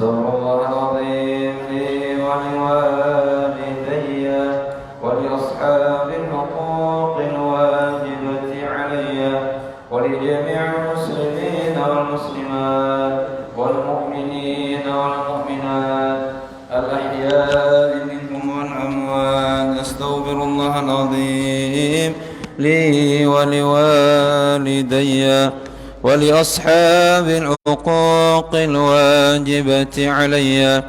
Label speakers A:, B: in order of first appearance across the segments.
A: أستغفر الله العظيم لي ولوالدي ولأصحاب الحقوق الواجبة علي ولجميع المسلمين والمسلمات والمؤمنين والمؤمنات الأحياء منهم والأموات. أستغفر الله العظيم لي ولوالدي ولأصحاب الحقوق الواجبة علي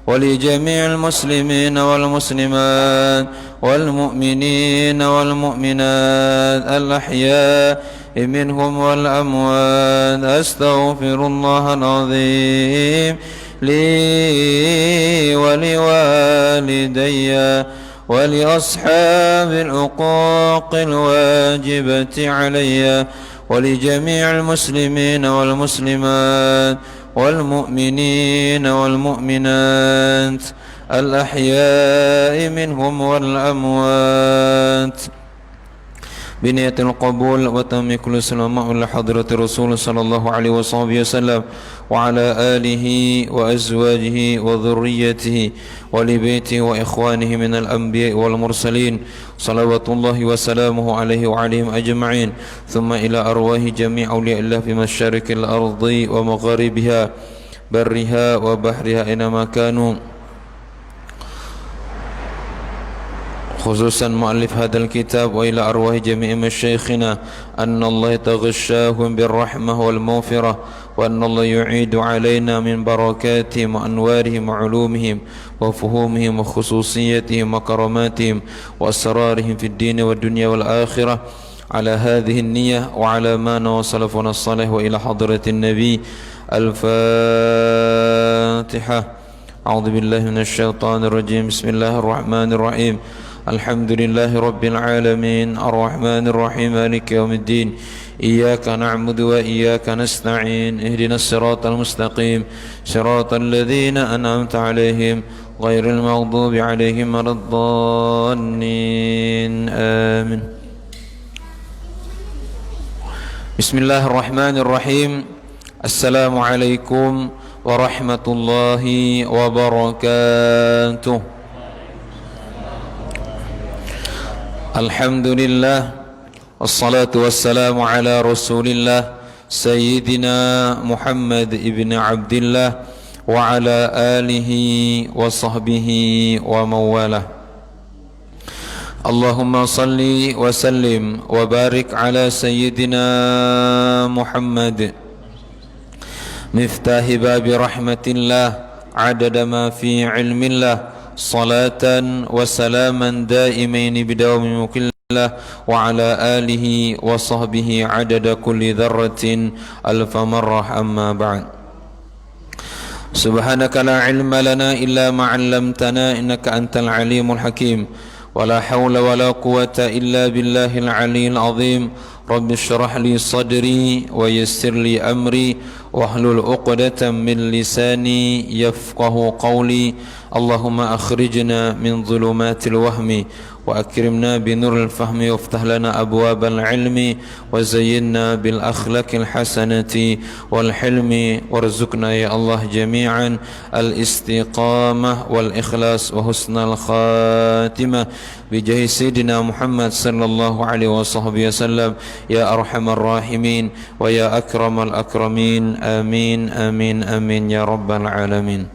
A: ولجميع المسلمين والمسلمات والمؤمنين والمؤمنات الأحياء منهم والأموات. أستغفر الله العظيم لي ولوالدي ولأصحاب الحقوق الواجبة علي ولجميع المسلمين والمسلمات والمؤمنين والمؤمنات الأحياء منهم والأموات بنية القبول وتم كل سلام إلى حضرة الرسول صلى الله عليه وسلم وعلى آله وأزواجه وذريته ولبيته وإخوانه من الأنبياء والمرسلين صلوات الله وسلامه عليه وعليهم أجمعين ثم إلى أرواح جميع أولياء الله في مشارق الأرض ومغاربها برها وبحرها أينما كانوا خصوصا مؤلف هذا الكتاب وإلى أرواح جميع مشايخنا أن الله يتغشاهم بالرحمة والمغفرة وأن الله يعيد علينا من بركاتهم وأنوارهم وعلومهم وفهومهم وخصوصيتهم وكراماتهم وأسرارهم في الدين والدنيا والآخرة على هذه النية وعلى ما نوصلفنا الصالح وإلى حضرة النبي. الفاتحة. أعوذ بالله من الشيطان الرجيم. بسم الله الرحمن الرحيم. الحمد لله رب العالمين الرحمن الرحيم مالك يوم الدين إياك نعبد وإياك نستعين اهدنا الصراط المستقيم صراط الذين أنعمت عليهم غير المغضوب عليهم ولا الضالين آمين. بسم الله الرحمن الرحيم. السلام عليكم ورحمة الله وبركاته. الحمد لله والصلاة والسلام على رسول الله سيدنا محمد ابن عبد الله وعلى آله وصحبه ومن والاه. اللهم صل وسلم وبارك على سيدنا محمد مفتاح باب رحمة الله عدد ما في علم الله صلاة وسلاما دائمين بدوام ملك الله وعلى آله وصحبه عدد كل ذرة ألف مرة. أما بعد. سبحانك لا علم لنا إلا ما علمتنا إنك أنت العليم الحكيم ولا حول ولا قوة إلا بالله العلي العظيم. رب اشرح لي صدري ويسر لي أمري واحلل عقدة من لساني يفقه قولي. اللهم أخرجنا من ظلمات الوهم وأكرمنا بنور الفهم وافتح لنا أبواب العلم وزينا بالأخلاق الحسنة والحلم وارزقنا يا الله جميعا الاستقامة والإخلاص وحسن الخاتمة بجاه سيدنا محمد صلى الله عليه وصحبه وسلم يا أرحم الراحمين ويا أكرم الأكرمين. آمين آمين آمين يا رب العالمين.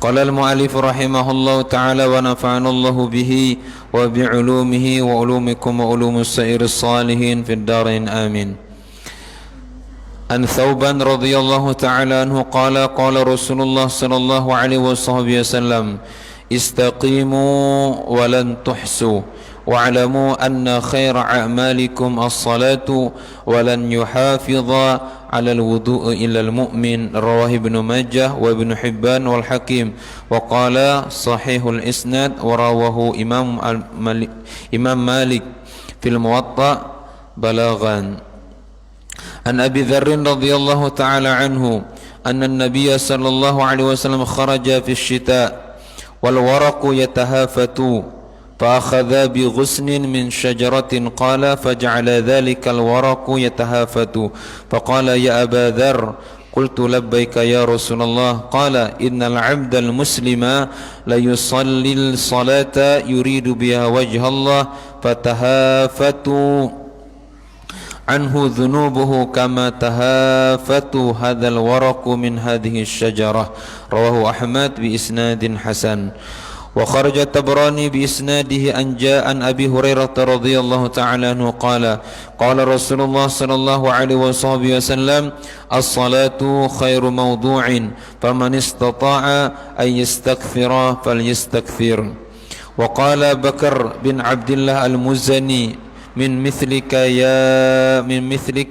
A: قال المؤلف رحمه الله تعالى ونفعنا الله به وبعلومه وعلومكم وعلوم السائر الصالحين في الدارين آمين. عن ثوبان رضي الله تعالى عنه قال قال رسول الله صلى الله عليه وسلم استقيموا ولن تحسوا واعلموا أن خير أعمالكم الصلاة ولن يحافظ على الوضوء إلا المؤمن. رواه ابن ماجه وابن حبان والحكيم وقال صحيح الإسناد ورواه إمام مالك في الموطأ بلاغا. عن أبي ذر رضي الله تعالى عنه أن النبي صلى الله عليه وسلم خرج في الشتاء والورق يتهافت فأخذ بغصن من شجرة قال فجعل ذلك الورق يتهافت فقال يا أبا ذر قلت لبيك يا رسول الله قال إن العبد المسلم ليصلي الصلاة يريد بها وجه الله فتهافتوا عنه ذنوبه كما تهافت هذا الورق من هذه الشجرة رواه أحمد بإسناد حسن وخرج الطبراني بإسناده عن أبي هريرة رضي الله تعالى عنه قال قال رسول الله صلى الله عليه وسلم الصلاة خير موضوع فمن استطاع أن يستكثر فليستكثر وقال بكر بن عبد الله المزني من مثلك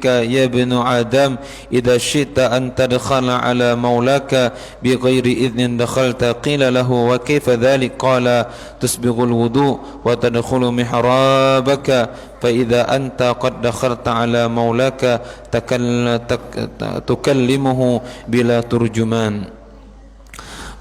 A: يا ابن آدم إذا شئت أن تدخل على مولاك بغير إذن دخلت قيل له وكيف ذلك قال تسبغ الوضوء وتدخل محرابك فإذا أنت قد دخلت على مولاك تكلمه بلا ترجمان.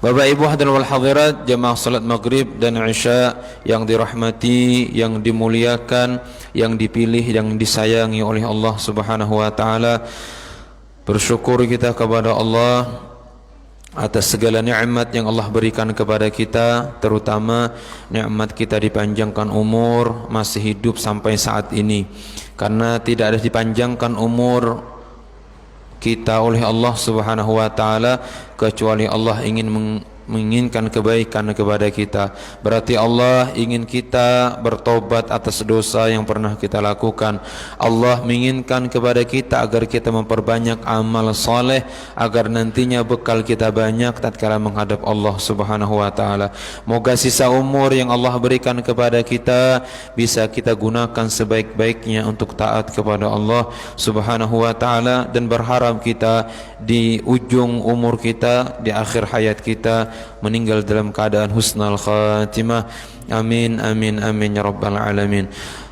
A: Bapak Ibu hadirin wal hadirat jamaah salat maghrib dan isya yang dirahmati, yang dimuliakan, yang dipilih, yang disayangi oleh Allah Subhanahu wa taala. Bersyukur kita kepada Allah atas segala nikmat yang Allah berikan kepada kita, terutama nikmat kita dipanjangkan umur, masih hidup sampai saat ini. Karena tidak ada dipanjangkan umur kita oleh Allah Subhanahu wa taala kecuali Allah ingin menginginkan kebaikan kepada kita. Berarti Allah ingin kita bertobat atas dosa yang pernah kita lakukan. Allah menginginkan kepada kita agar kita memperbanyak amal saleh agar nantinya bekal kita banyak tatkala menghadap Allah Subhanahu wa taala. Moga sisa umur yang Allah berikan kepada kita bisa kita gunakan sebaik-baiknya untuk taat kepada Allah Subhanahu wa taala, dan berharap kita di ujung umur kita, di akhir hayat kita meninggal dalam keadaan husnul khatimah. Amin amin amin ya rabbal alamin.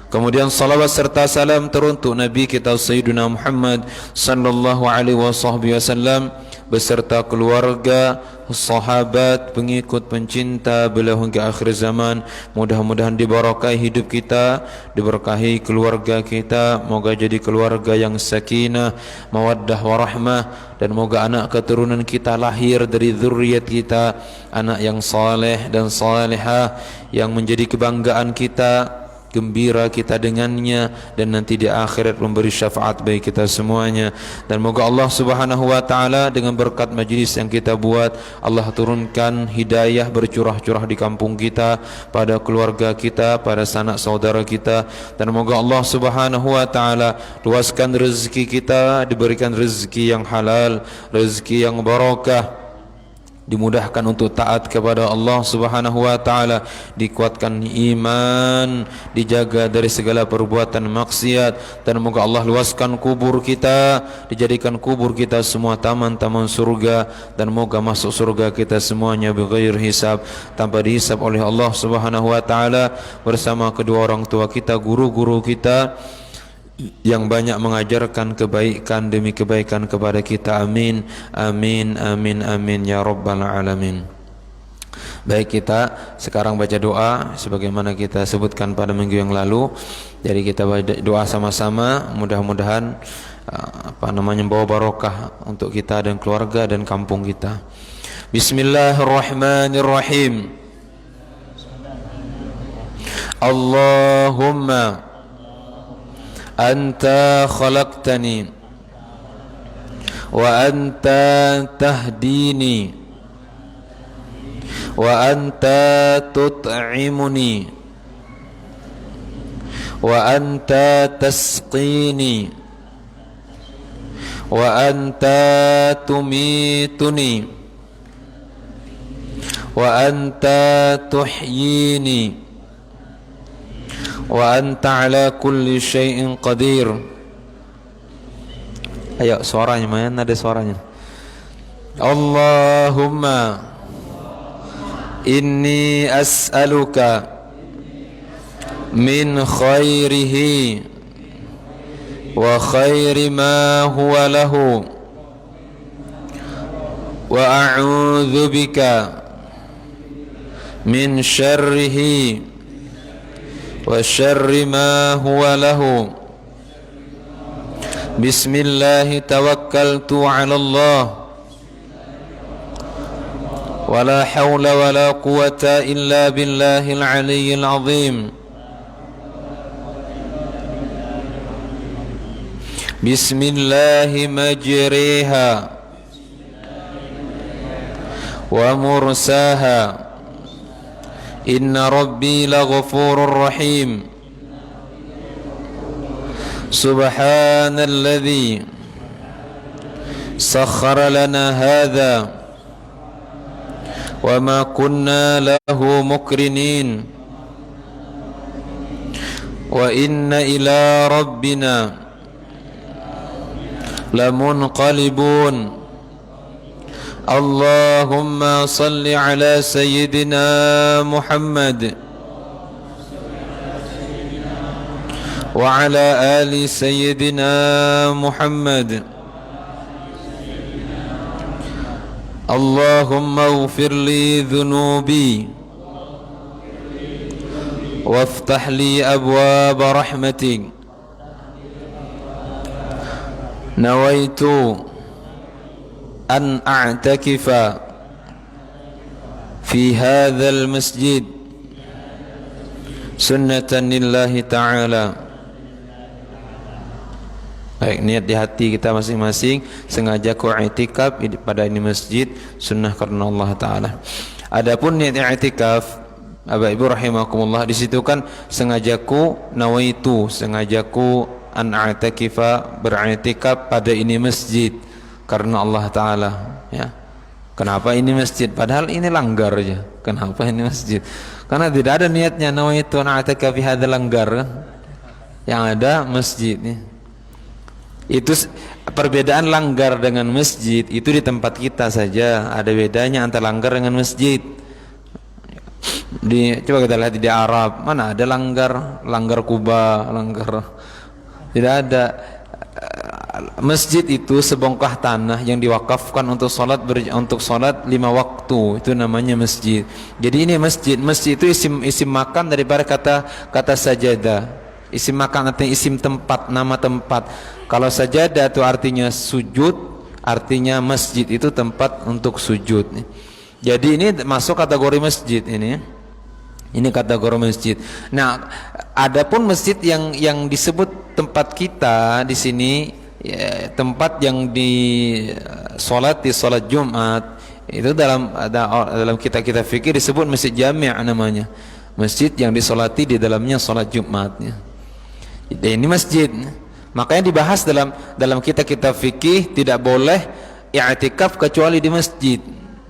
A: Kemudian salawat serta salam teruntuk Nabi kita Sayyidina Muhammad sallallahu alaihi wasallam beserta keluarga, sahabat, pengikut, pencinta beliau hingga akhir zaman. Mudah-mudahan diberkahi hidup kita, diberkahi keluarga kita, moga jadi keluarga yang sakinah, mawaddah warahmah, dan moga anak keturunan kita lahir dari zuriat kita anak yang saleh dan salihah yang menjadi kebanggaan kita, gembira kita dengannya, dan nanti di akhirat memberi syafaat bagi kita semuanya. Dan moga Allah Subhanahu wa taala dengan berkat majlis yang kita buat, Allah turunkan hidayah bercurah-curah di kampung kita, pada keluarga kita, pada sanak saudara kita, dan moga Allah Subhanahu wa taala luaskan rezeki kita, diberikan rezeki yang halal, rezeki yang barakah, dimudahkan untuk taat kepada Allah Subhanahu wa taala, dikuatkan iman, dijaga dari segala perbuatan maksiat, dan moga Allah luaskan kubur kita, dijadikan kubur kita semua taman-taman surga, dan moga masuk surga kita semuanya bighair hisab, tanpa dihisab oleh Allah Subhanahu wa taala, bersama kedua orang tua kita, guru-guru kita yang banyak mengajarkan kebaikan demi kebaikan kepada kita. Amin amin amin amin ya rabbal alamin. Baik, kita sekarang baca doa sebagaimana kita sebutkan pada minggu yang lalu. Jadi kita baca doa sama-sama, mudah-mudahan membawa barokah untuk kita dan keluarga dan kampung kita. Bismillahirrahmanirrahim. Allahumma Anta khalaqtani wa anta tahdini wa anta tut'imuni wa anta tasqini wa anta tumituni wa anta tuhyini wa anta ala kulli syai'in qadir. Ayo suaranya, mana ada suaranya? Allahumma inni as'aluka min khairihi wa khairi ma huwa lahu wa a'udzu bika min syarrihi وشر ما هو له. بسم الله توكلت على الله ولا حول ولا قوة إلا بالله العلي العظيم. بسم الله مجريها ومرساها إن ربي لغفور رحيم. سبحان الذي سخر لنا هذا وما كنا له مقرنين وإن إلى ربنا لمنقلبون. اللهم صل على سيدنا محمد وعلى آل سيدنا محمد. اللهم اغفر لي ذنوبي وافتح لي أبواب رحمتك. نويت أن أعتكف في هذا المسجد سنة لله تعالى. Baik, niat di hati kita masing-masing, sengaja ku i'tikaf pada ini masjid sunnah karena Allah Ta'ala. Adapun niat i'tikaf Bapak Ibu rahimakumullah, di situ kan sengajaku nawaitu, sengajaku an a'takifa, beriktikaf pada ini masjid karena Allah Ta'ala, ya. Kenapa ini masjid? Padahal ini langgar aja. Kenapa ini masjid? Karena tidak ada niatnya nawaitu an a'takifa fi hadzal langgar kan? Yang ada masjid nih. Itu perbedaan langgar dengan masjid itu di tempat kita saja. Ada bedanya antara langgar dengan masjid. Coba kita lihat di Arab, mana ada langgar, langgar Kuba, langgar. Tidak ada. Masjid itu sebongkah tanah yang diwakafkan untuk sholat 5 waktu, itu namanya masjid. Jadi ini masjid. Masjid itu isim makan daripada kata sajadah. Isim makan artinya isim tempat, nama tempat. Kalau sajadah itu artinya sujud, artinya masjid itu tempat untuk sujud. Jadi ini masuk kategori masjid ini. Ini kategori masjid. Nah, adapun masjid yang disebut tempat kita di sini, ya, tempat yang di salat Jumat, itu dalam kita fikir disebut masjid jami' namanya. Masjid yang disolati di dalamnya salat Jumatnya. Ini masjid. Makanya dibahas dalam kita fikih tidak boleh i'tikaf kecuali di masjid.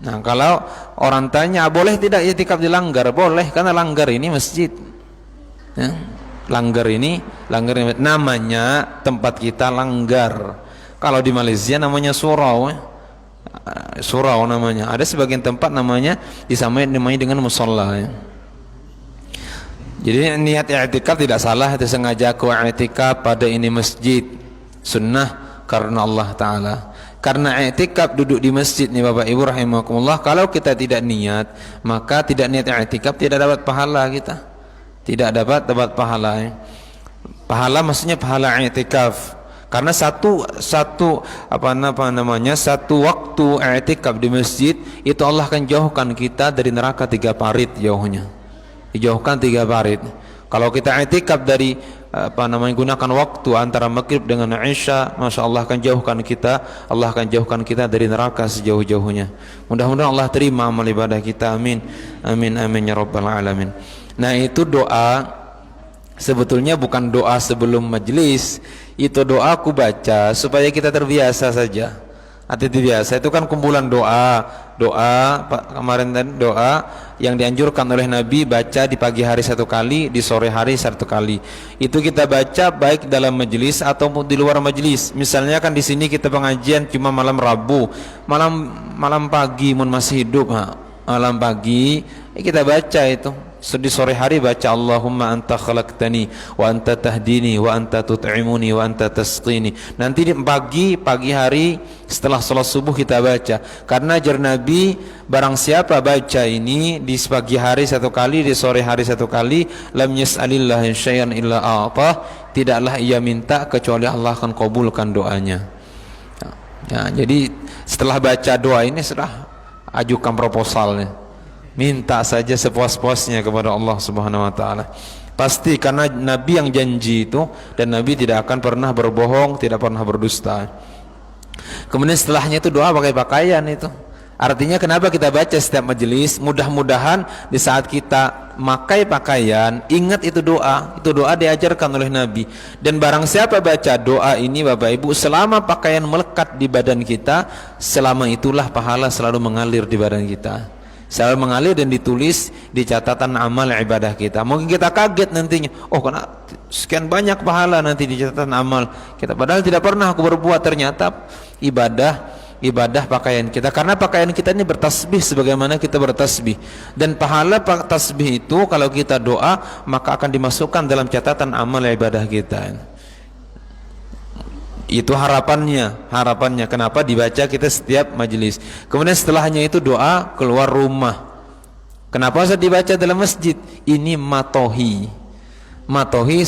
A: Nah, kalau orang tanya boleh tidak i'tikaf di langgar? Boleh, karena langgar ini masjid. Ya. Langgar ini namanya tempat kita langgar. Kalau di Malaysia namanya surau. Surau namanya. Ada sebagian tempat namanya disamai dengan musalla. Ya. Jadi niat i'tikaf tidak salah, itu sengaja aku i'tikaf pada ini masjid sunnah karena Allah Ta'ala. Karena i'tikaf duduk di masjid nih Bapak Ibu rahimakumullah, kalau kita tidak niat, maka tidak niat i'tikaf tidak dapat pahala kita. Tidak dapat pahala. Pahala maksudnya pahala i'tikaf. Karena satu waktu i'tikaf di masjid itu Allah akan jauhkan kita dari neraka 3 parit jauhnya. Dijauhkan 3 parit. Kalau kita i'tikaf dari gunakan waktu antara maghrib dengan isya, masya Allah akan jauhkan kita dari neraka sejauh-jauhnya. Mudah-mudahan Allah terima amal ibadah kita. Amin amin amin ya rabbal alamin. Nah, itu doa sebetulnya bukan doa sebelum majelis, itu doa aku baca supaya kita terbiasa saja. Arti biasa itu kan kumpulan doa kemarin tadi doa yang dianjurkan oleh Nabi baca di pagi hari 1 kali, di sore hari 1 kali. Itu kita baca baik dalam majelis ataupun di luar majelis. Misalnya kan di sini kita pengajian cuma malam Rabu, malam pagi mun masih hidup, malam pagi kita baca itu di sore hari baca Allahumma anta khalaqtani wa anta tahdini wa anta tut'imuni wa anta tasqini. Nanti di pagi hari setelah sholat subuh kita baca. Karena ajar Nabi, barang siapa baca ini di pagi hari satu kali, di sore hari satu kali, lam yas'alillah syai'an illa a'tah, tidaklah ia minta kecuali Allah akan kabulkan doanya. Ya, jadi setelah baca doa ini sudah ajukan proposalnya, minta saja sepuas-puasnya kepada Allah Subhanahu wa taala. Pasti, karena Nabi yang janji itu, dan Nabi tidak akan pernah berbohong, tidak pernah berdusta. Kemudian setelahnya itu doa pakai pakaian itu. Artinya kenapa kita baca setiap majelis? Mudah-mudahan di saat kita memakai pakaian, ingat itu doa. Itu doa diajarkan oleh Nabi. Dan barang siapa baca doa ini Bapak Ibu, selama pakaian melekat di badan kita, selama itulah pahala selalu mengalir di badan kita, selalu mengalir dan ditulis di catatan amal ibadah kita. Mungkin kita kaget nantinya, oh karena sekian banyak pahala nanti di catatan amal kita, padahal tidak pernah aku berbuat. Ternyata ibadah pakaian kita, karena pakaian kita ini bertasbih sebagaimana kita bertasbih, dan pahala tasbih itu kalau kita doa maka akan dimasukkan dalam catatan amal ibadah kita. Itu harapannya kenapa dibaca kita setiap majelis. Kemudian setelahnya itu doa keluar rumah. Kenapa harus dibaca dalam masjid? Ini matohi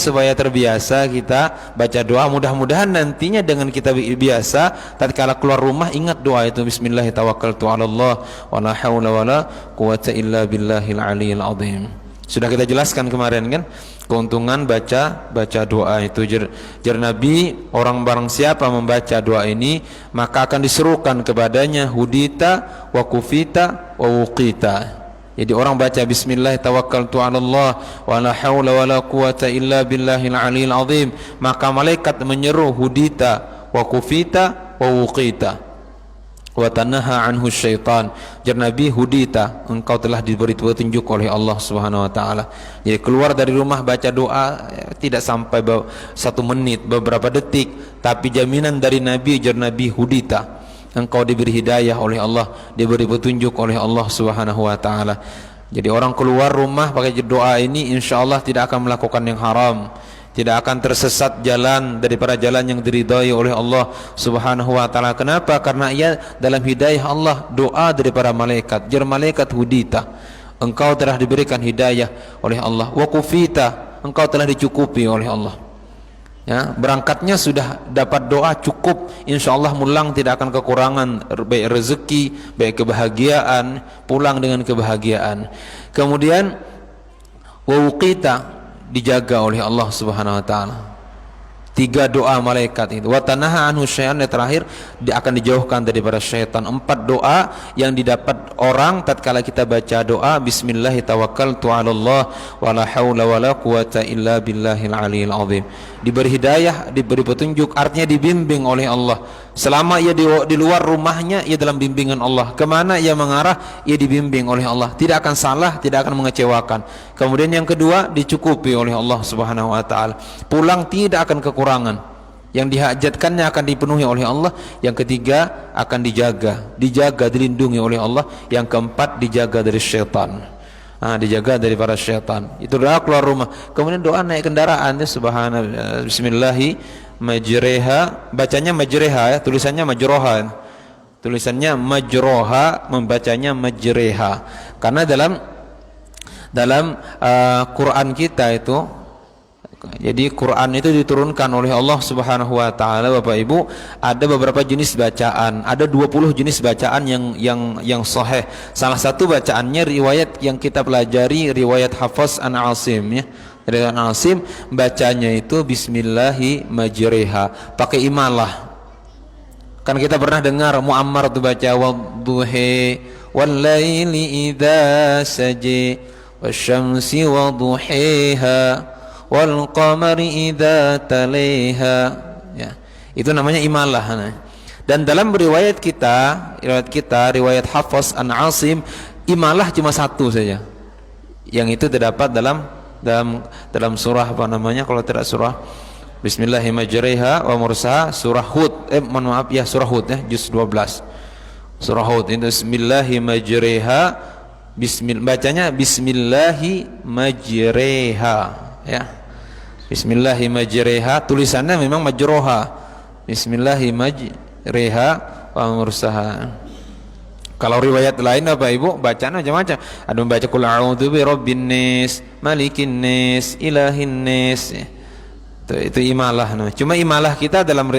A: supaya terbiasa kita baca doa. Mudah-mudahan nantinya dengan kita biasa, tatkala keluar rumah ingat doa itu, bismillahirrahmanirrahim, tawakkaltu 'ala Allah wa la haula wa la quwwata illa billahil aliyil azim. Sudah kita jelaskan kemarin kan keuntungan baca doa itu. Jar Nabi, orang barang siapa membaca doa ini maka akan diserukan kepadanya hudita wa kufita wa wuqita. Jadi orang baca bismillah tawakkaltu 'ala Allah wa la haula wa la quwwata illa billahil aliyil azim, maka malaikat menyeru hudita wa kufita wa wuqita wa tanaha anhu syaitan. Jar Nabi, hudita, engkau telah diberi petunjuk oleh Allah Subhanahu wa taala. Jadi keluar dari rumah baca doa tidak sampai 1 menit, beberapa detik, tapi jaminan dari Nabi, jar Nabi, hudita, engkau diberi hidayah oleh Allah, diberi petunjuk oleh Allah Subhanahu wa taala. Jadi orang keluar rumah pakai doa ini insyaallah tidak akan melakukan yang haram, tidak akan tersesat jalan daripada jalan yang diridhai oleh Allah Subhanahu wa taala. Kenapa? Karena ia dalam hidayah Allah, doa daripada malaikat. Jar malaikat, hudita, engkau telah diberikan hidayah oleh Allah. Wa kufita, engkau telah dicukupi oleh Allah. Ya, berangkatnya sudah dapat doa cukup, insyaallah mulang tidak akan kekurangan, baik rezeki, baik kebahagiaan, pulang dengan kebahagiaan. Kemudian wauqita, dijaga oleh Allah Subhanahu wa taala. 3 doa malaikat itu. Wa tanaha anhu syai'an, yang terakhir akan dijauhkan daripada syaitan. 4 doa yang didapat orang tatkala kita baca doa bismillahirrahmanirrahim tawakkaltu 'ala Allah wa la haula wa la quwwata illa billahil aliyil azim. Diberi hidayah, diberi petunjuk, artinya dibimbing oleh Allah. Selama ia di luar rumahnya, ia dalam bimbingan Allah. Kemana ia mengarah, ia dibimbing oleh Allah. Tidak akan salah, tidak akan mengecewakan. Kemudian yang kedua, dicukupi oleh Allah Subhanahu wa taala. Pulang tidak akan kekurangan. Yang dihajatkannya akan dipenuhi oleh Allah. Yang ketiga, akan dijaga, dilindungi oleh Allah. Yang keempat, dijaga dari syaitan. Dijaga daripada syaitan. Itu doa keluar rumah. Kemudian doa naik kendaraan, subhanallah, bismillahi majreha, bacanya majreha ya, tulisannya majroha. Tulisannya majroha, membacanya majreha. Karena dalam Quran kita itu, jadi Quran itu diturunkan oleh Allah Subhanahu wa taala Bapak Ibu, ada beberapa jenis bacaan, ada 20 jenis bacaan yang sahih. Salah satu bacaannya riwayat yang kita pelajari, riwayat Hafs an Asim ya. Riwayat Asim bacanya itu bismillahi majriha, pakai imalah. Kan kita pernah dengar Muammar itu baca wadduhi wallaili idza saji wasyamsi wadduhiha wal qamari idza talaiha, ya, itu namanya imalah. Dan dalam riwayat riwayat Hafs an Asim, imalah cuma 1 saja, yang itu terdapat dalam surah apa namanya, kalau tidak surah Bismillahirrahmanirrahim wa mursaha, surah Hud, surah Hud ya, juz 12, surah Hud itu Bismillahirrahmanirrahim bacanya bismillahi majreha, ya. Bismillahi majreha, tulisannya memang majroha. Bismillahi majreha wa mursaha. Kalau riwayat lain Bapak Ibu bacaan macam-macam. Ada membaca qul a'udzu birabbin nas, malikin nas, ilahin nas. Itu imalah namanya. Cuma imalah kita dalam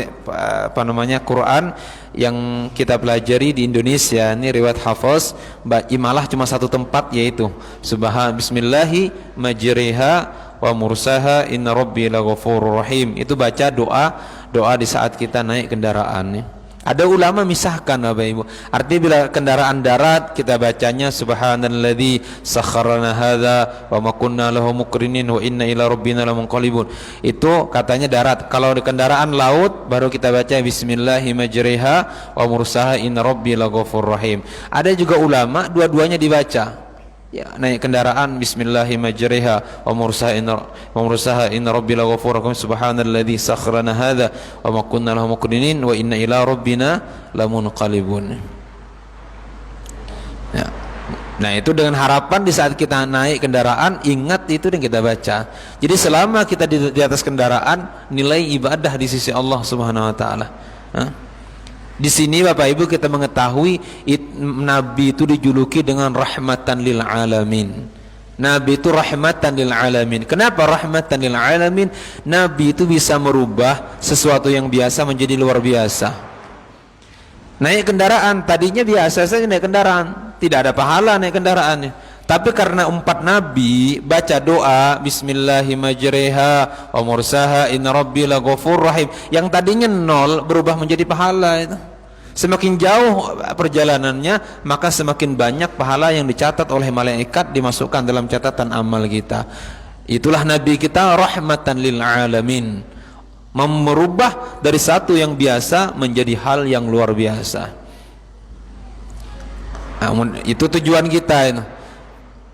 A: Quran yang kita pelajari di Indonesia ini riwayat Hafaz, imalah cuma satu tempat, yaitu bismillahi majriha wa mursaha inna rabbi laghafurur rahim. Itu baca doa di saat kita naik kendaraan. Ada ulama misahkan Bapak Ibu. Artinya bila kendaraan darat kita bacanya subhanalladzi sakharana hadza wa ma kunna lahu muqrinin wa inna ila rabbina lamunqalibun. Itu katanya darat. Kalau di kendaraan laut baru kita baca bismillahi majriha wa mursaha inna rabbi laghafurur rahim. Ada juga ulama dua-duanya dibaca. Ya, naik kendaraan bismillahi majriha wa mursaha inna rabbi laghafurur rahim subhanalladzi sakharana hadza wa ma kunna lahu muqrinin wa inna ila rabbina lamunqalibun. Ya. Nah, itu dengan harapan di saat kita naik kendaraan ingat itu yang kita baca. Jadi selama kita di atas kendaraan nilai ibadah di sisi Allah Subhanahu wa taala. Di sini Bapak Ibu kita mengetahui Nabi itu dijuluki dengan rahmatan lil alamin. Nabi itu rahmatan lil alamin. Kenapa rahmatan lil alamin? Nabi itu bisa merubah sesuatu yang biasa menjadi luar biasa. Naik kendaraan tadinya biasa saja naik kendaraan, tidak ada pahala naik kendaraannya. Tapi karena umat Nabi baca doa bismillahi majriha wa mursaha inna rabbi laghafurur rahim, yang tadinya nol berubah menjadi pahala itu. Semakin jauh perjalanannya maka semakin banyak pahala yang dicatat oleh malaikat dimasukkan dalam catatan amal kita. Itulah Nabi kita rahmatan lil alamin, merubah dari satu yang biasa menjadi hal yang luar biasa. Itu tujuan kita itu.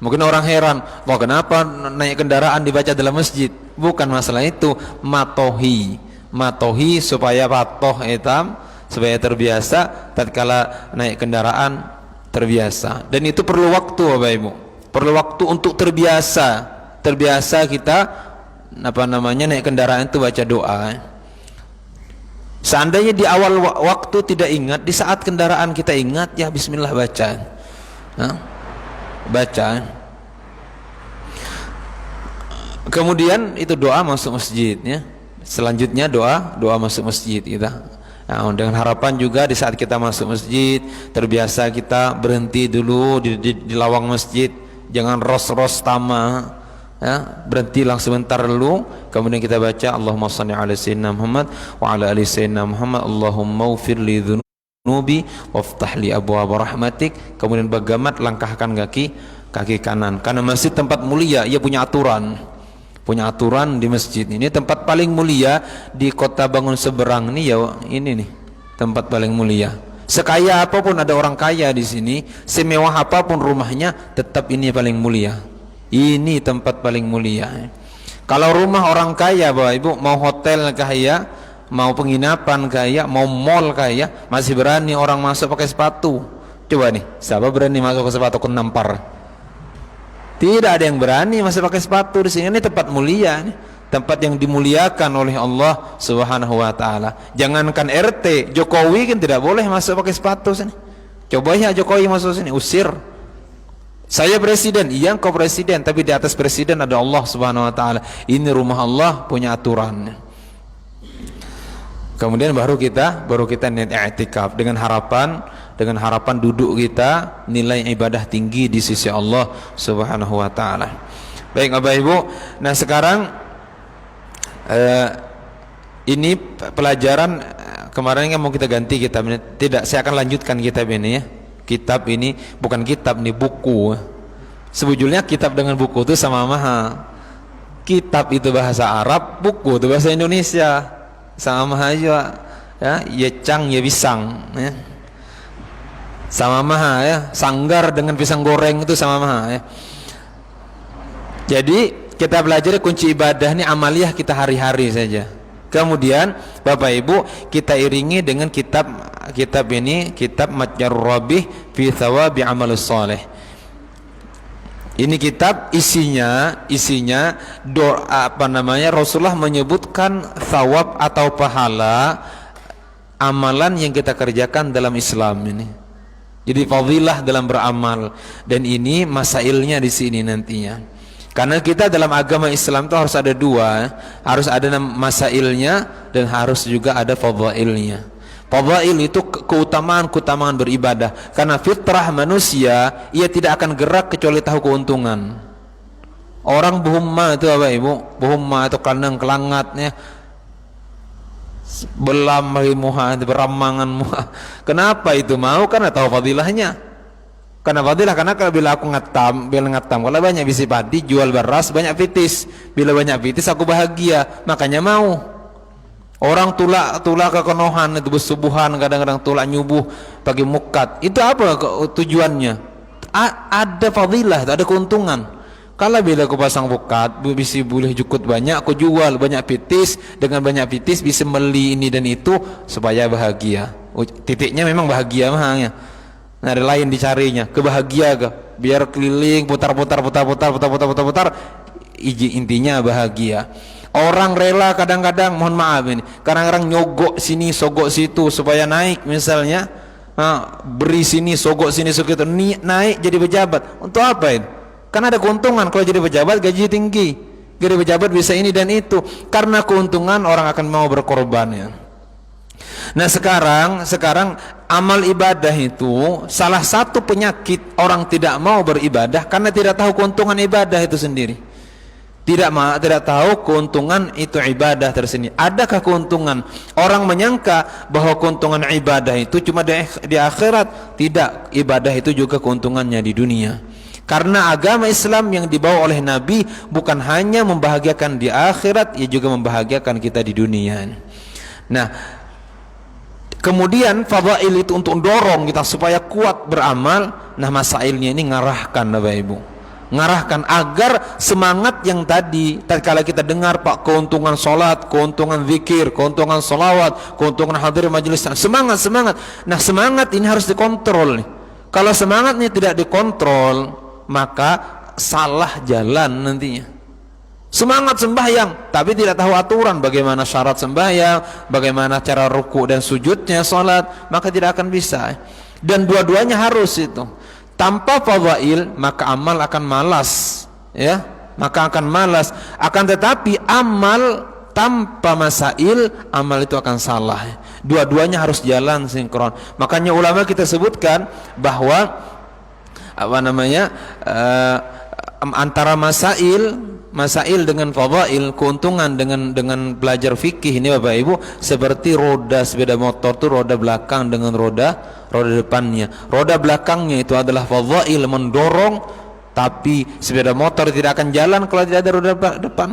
A: Mungkin orang heran, wah kenapa naik kendaraan dibaca dalam masjid? Bukan masalah itu, matohi supaya patoh etam, supaya terbiasa tatkala naik kendaraan terbiasa. Dan itu perlu waktu Bapak Ibu, perlu waktu untuk terbiasa kita naik kendaraan itu baca doa. Seandainya di awal waktu tidak ingat, di saat kendaraan kita ingat, ya bismillah baca. Baca. Kemudian itu doa masuk masjid ya. Selanjutnya doa masuk masjid kita. Nah, dengan harapan juga di saat kita masuk masjid terbiasa kita berhenti dulu di lawang masjid, jangan ros tama ya, berhenti langsung sebentar dulu, kemudian kita baca Allahumma shalli ala sayyidina Muhammad wa ala ali sayyidina Muhammad Allahumma ighfir li dzunubi waftah li abwaab rahmatik. Kemudian bagamat langkahkan kaki kanan, karena masjid tempat mulia, ia punya aturan di masjid. Ini tempat paling mulia di kota Bangun Seberang ini ya, ini nih tempat paling mulia. Sekaya apapun ada orang kaya di sini, semewah apapun rumahnya, tetap ini paling mulia. Ini tempat paling mulia. Kalau rumah orang kaya Bapak Ibu, mau hotel kaya, mau penginapan kaya, mau mall kaya, masih berani orang masuk pakai sepatu. Coba nih, siapa berani masuk ke sepatu kenampar? Tidak ada yang berani masih pakai sepatu di sini. Ini tempat mulia, tempat yang dimuliakan oleh Allah Subhanahu wa taala. Jangankan RT, Jokowi kan tidak boleh masuk pakai sepatu sini. Coba ya Jokowi masuk sini, usir. Saya presiden, iya engkau presiden, tapi di atas presiden ada Allah Subhanahu wa taala. Ini rumah Allah, punya aturan. Kemudian baru kita niat i'tikaf dengan harapan duduk kita nilai ibadah tinggi di sisi Allah Subhanahu wa taala. Baik Bapak Ibu, nah sekarang ini pelajaran kemarin yang mau kita ganti kitab ini. Tidak, saya akan lanjutkan kitab ini ya. Kitab ini bukan kitab, ini buku. Sebetulnya kitab dengan buku itu sama mahal. Kitab itu bahasa Arab, buku itu bahasa Indonesia. Sama aja ya, yecang ya pisang ya. Sama mahal ya, sanggar dengan pisang goreng itu sama mahal ya. Jadi kita belajar kunci ibadah ini amaliyah kita hari-hari saja. Kemudian Bapak Ibu kita iringi dengan kitab ini, kitab Matjarur Rabih fi Thawabi Amalus Saleh. Ini kitab isinya doa Rasulullah menyebutkan thawab atau pahala amalan yang kita kerjakan dalam Islam ini. Jadi fadilah dalam beramal, dan ini masailnya di sini nantinya. Karena kita dalam agama Islam itu harus ada dua, harus ada masailnya dan harus juga ada fadailnya. Fadail itu keutamaan beribadah. Karena fitrah manusia, ia tidak akan gerak kecuali tahu keuntungan. Orang buhumma itu apa ibu? Buhumma itu kandang kelangatnya, belam rimuha, beramangan muha. Kenapa itu mau? Karena tahu fadilahnya. Karena fadilah, karena bila aku ngatam, kalau banyak bisi padi, jual beras, banyak pitis. Bila banyak pitis aku bahagia, makanya mau. Orang tulak kekonohan itu bersubuhan, kadang-kadang tulak nyubuh pakai mukat. Itu apa tujuannya? Ada fadilah, ada keuntungan. Kalau bila aku pasang mukat, bisa boleh jukut banyak, aku jual banyak pitis. Dengan banyak pitis bisa beli ini dan itu supaya bahagia. Titiknya memang bahagia mahanya. Nah, ada lain dicarinya, kebahagia ke? Biar keliling putar-putar, intinya bahagia. Orang rela kadang-kadang, mohon maaf ini, kadang-kadang nyogok sini, sogok situ supaya naik misalnya. Beri sini, sogok sini, sogok itu, naik jadi pejabat. Untuk apa ini? Karena ada keuntungan. Kalau jadi pejabat gaji tinggi, jadi pejabat bisa ini dan itu. Karena keuntungan orang akan mau berkorban ya. Nah sekarang amal ibadah itu salah satu penyakit orang tidak mau beribadah karena tidak tahu keuntungan ibadah itu sendiri. Tidak tahu keuntungan itu ibadah tersendiri. Adakah keuntungan? Orang menyangka bahwa keuntungan ibadah itu cuma di akhirat. Tidak, ibadah itu juga keuntungannya di dunia. Karena agama Islam yang dibawa oleh Nabi bukan hanya membahagiakan di akhirat, ia juga membahagiakan kita di dunia. Nah, kemudian fadail itu untuk mendorong kita supaya kuat beramal. Nah, masailnya ini ngarahkan Bapak Ibu, ngarahkan agar semangat yang tadi tatkala kita dengar Pak, keuntungan sholat, keuntungan zikir, keuntungan sholawat, keuntungan hadir majelis, semangat. Nah semangat ini harus dikontrol nih. Kalau semangatnya tidak dikontrol, maka salah jalan nantinya. Semangat sembahyang tapi tidak tahu aturan, bagaimana syarat sembahyang, bagaimana cara ruku dan sujudnya sholat, maka tidak akan bisa. Dan dua-duanya harus itu. Tanpa fadail maka amal akan malas, ya, maka akan malas. Akan tetapi amal tanpa masail, amal itu akan salah. Dua-duanya harus jalan sinkron. Makanya ulama kita sebutkan bahwa antara masail dengan fadail, keuntungan dengan belajar fikih ini Bapak Ibu seperti roda sepeda motor tuh, roda belakang dengan roda depannya. Roda belakangnya itu adalah fadail, mendorong, tapi sepeda motor tidak akan jalan kalau tidak ada roda depan.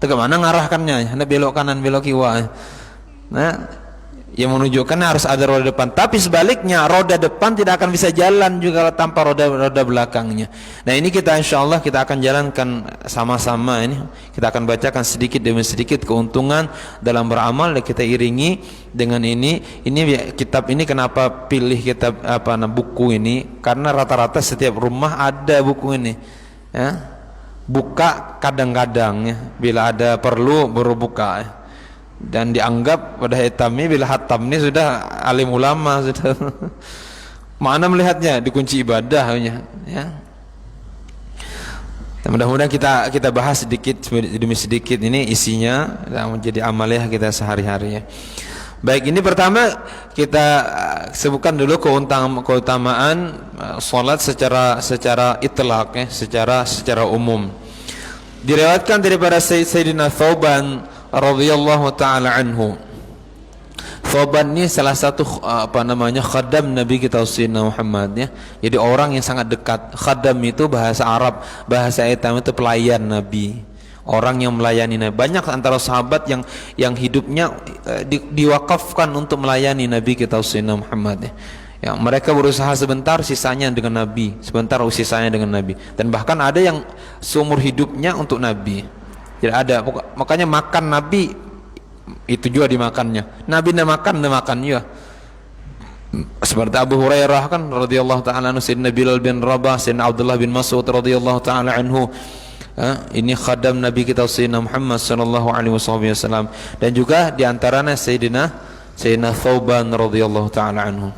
A: Bagaimana ngarahkannya? Anda belok kanan, belok kiri. Nah, yang menunjukkan harus ada roda depan. Tapi sebaliknya, roda depan tidak akan bisa jalan juga tanpa roda belakangnya. Nah ini kita insyaallah kita akan jalankan sama-sama ini. Kita akan bacakan sedikit demi sedikit keuntungan dalam beramal dan kita iringi dengan ini. Ini kitab ini kenapa pilih kitab buku ini? Karena rata-rata setiap rumah ada buku ini. Ya. Buka kadang-kadang ya. Bila ada perlu baru buka ya. Dan dianggap pada hitamnya bila hatam ini sudah alim ulama sudah. Mana melihatnya dikunci ibadah ya. Mudah-mudahan kita bahas sedikit demi sedikit ini isinya dan menjadi amaliah kita sehari-hari ya. Baik, ini pertama kita sebutkan dulu keutamaan salat secara itlaq ya, secara umum. Diriwayatkan daripada Sayyidina Thauban radhiyallahu taala anhu. Thauban ini salah satu khadam Nabi kita Sayyidina Muhammad ya. Jadi orang yang sangat dekat. Khadam itu bahasa Arab, bahasa hitam itu pelayan Nabi. Orang yang melayani Nabi. Banyak antara sahabat yang hidupnya diwakafkan untuk melayani Nabi kita Sayyidina Muhammad ya. Ya, mereka berusaha sebentar, sisanya dengan Nabi, sebentar sisanya dengan Nabi. Dan bahkan ada yang seumur hidupnya untuk Nabi. Tidak ada, makanya makan Nabi itu juga dimakannya. Nabi nak makan juga. Seperti Abu Hurairah kan radhiyallahu taala anhu, Sayyidina Bilal bin Rabah, Sayyidina Abdullah bin Mas'ud radhiyallahu taala anhu. Ini khadam Nabi kita Sayyidina Muhammad sallallahu alaihi wasallam, dan juga diantaranya Sayyidina Thauban radhiyallahu taala anhu.